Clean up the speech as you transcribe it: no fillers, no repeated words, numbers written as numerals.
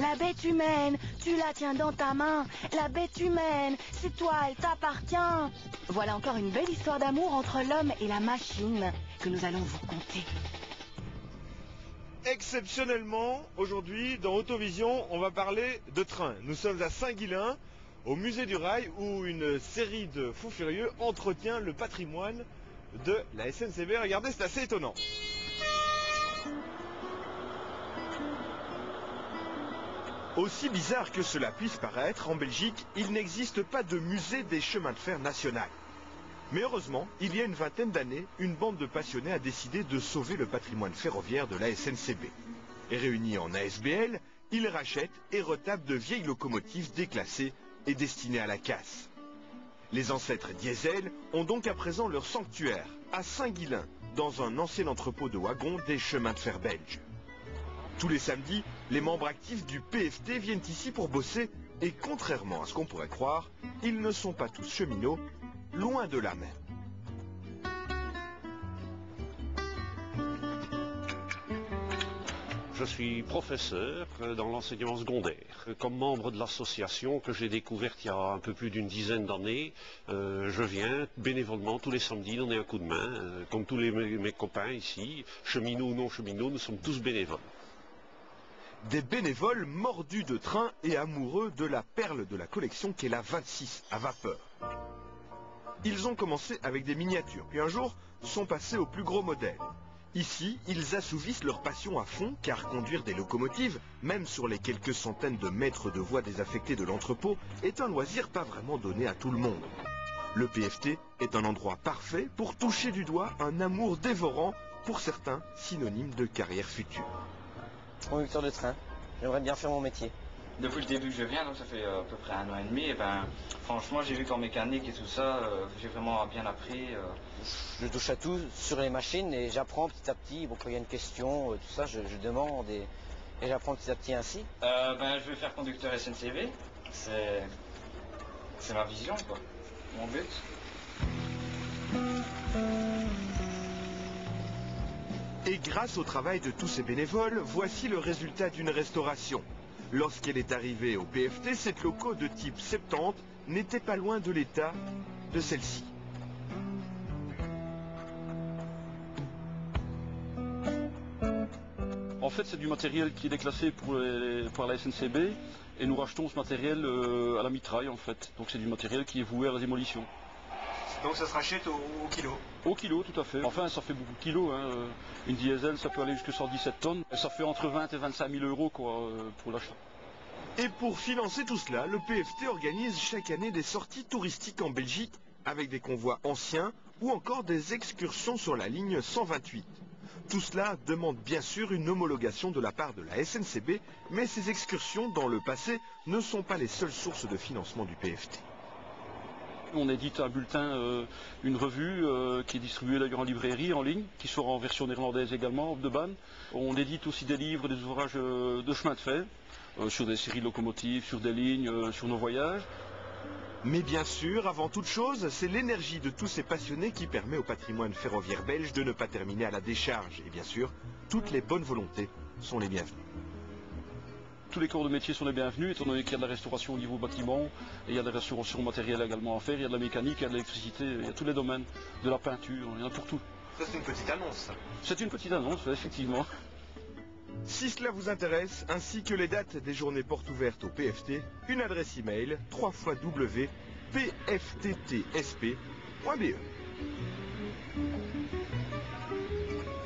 La bête humaine, tu la tiens dans ta main. La bête humaine, c'est toi, elle t'appartient. Voilà encore une belle histoire d'amour entre l'homme et la machine que nous allons vous conter. Exceptionnellement, aujourd'hui, dans Autovision, on va parler de train. Nous sommes à Saint-Guilain, au musée du rail, où une série de fous furieux entretient le patrimoine de la SNCB. Regardez, c'est assez étonnant. Aussi bizarre que cela puisse paraître, en Belgique, il n'existe pas de musée des chemins de fer national. Mais heureusement, il y a une vingtaine d'années, une bande de passionnés a décidé de sauver le patrimoine ferroviaire de la SNCB. Et réunis en ASBL, ils rachètent et retapent de vieilles locomotives déclassées et destinées à la casse. Les ancêtres diesel ont donc à présent leur sanctuaire, à Saint-Guilain, dans un ancien entrepôt de wagons des chemins de fer belges. Tous les samedis, les membres actifs du PFT viennent ici pour bosser et contrairement à ce qu'on pourrait croire, ils ne sont pas tous cheminots, loin de là même. Je suis professeur dans l'enseignement secondaire. Comme membre de l'association que j'ai découverte il y a un peu plus d'une dizaine d'années, je viens bénévolement tous les samedis donner un coup de main, comme tous mes copains ici, cheminots ou non cheminots, nous sommes tous bénévoles. Des bénévoles mordus de train et amoureux de la perle de la collection qu'est la 26 à vapeur. Ils ont commencé avec des miniatures, puis un jour sont passés au plus gros modèle. Ici, ils assouvissent leur passion à fond, car conduire des locomotives, même sur les quelques centaines de mètres de voies désaffectées de l'entrepôt, est un loisir pas vraiment donné à tout le monde. Le PFT est un endroit parfait pour toucher du doigt un amour dévorant, pour certains synonyme de carrière future. Conducteur de train, j'aimerais bien faire mon métier. Depuis le début que je viens, donc ça fait à peu près 1 an et demi, et franchement j'ai vu qu'en mécanique et tout ça, j'ai vraiment bien appris. Je touche à tout sur les machines et j'apprends petit à petit. Bon, quand il y a une question, tout ça, je demande et j'apprends petit à petit ainsi. Je vais faire conducteur SNCB, c'est ma vision quoi, mon but. Et grâce au travail de tous ces bénévoles, voici le résultat d'une restauration. Lorsqu'elle est arrivée au PFT, cette loco de type 70 n'était pas loin de l'état de celle-ci. En fait, c'est du matériel qui est déclassé par la SNCB et nous rachetons ce matériel à la mitraille en fait. Donc c'est du matériel qui est voué à la démolition. Donc ça se rachète au kilo? Au kilo, tout à fait. Enfin, ça fait beaucoup de kilos. Hein. Une diesel, ça peut aller jusqu'à 117 tonnes. Et ça fait entre 20 et 25 000 euros quoi, pour l'achat. Et pour financer tout cela, le PFT organise chaque année des sorties touristiques en Belgique avec des convois anciens ou encore des excursions sur la ligne 128. Tout cela demande bien sûr une homologation de la part de la SNCB, mais ces excursions dans le passé ne sont pas les seules sources de financement du PFT. On édite un bulletin, une revue qui est distribuée d'ailleurs en librairie, en ligne, qui sera en version néerlandaise également, Op de Ban. On édite aussi des livres, des ouvrages de chemin de fer, sur des séries de locomotives, sur des lignes, sur nos voyages. Mais bien sûr, avant toute chose, c'est l'énergie de tous ces passionnés qui permet au patrimoine ferroviaire belge de ne pas terminer à la décharge. Et bien sûr, toutes les bonnes volontés sont les bienvenues. Tous les corps de métier sont les bienvenus, étant donné qu'il y a de la restauration au niveau bâtiment, et il y a de la restauration matérielle également à faire, il y a de la mécanique, il y a de l'électricité, il y a tous les domaines, de la peinture, il y en a pour tout. Ça c'est une petite annonce, ça. C'est une petite annonce, effectivement. Si cela vous intéresse, ainsi que les dates des journées portes ouvertes au PFT, une adresse email www.pfttsp.be.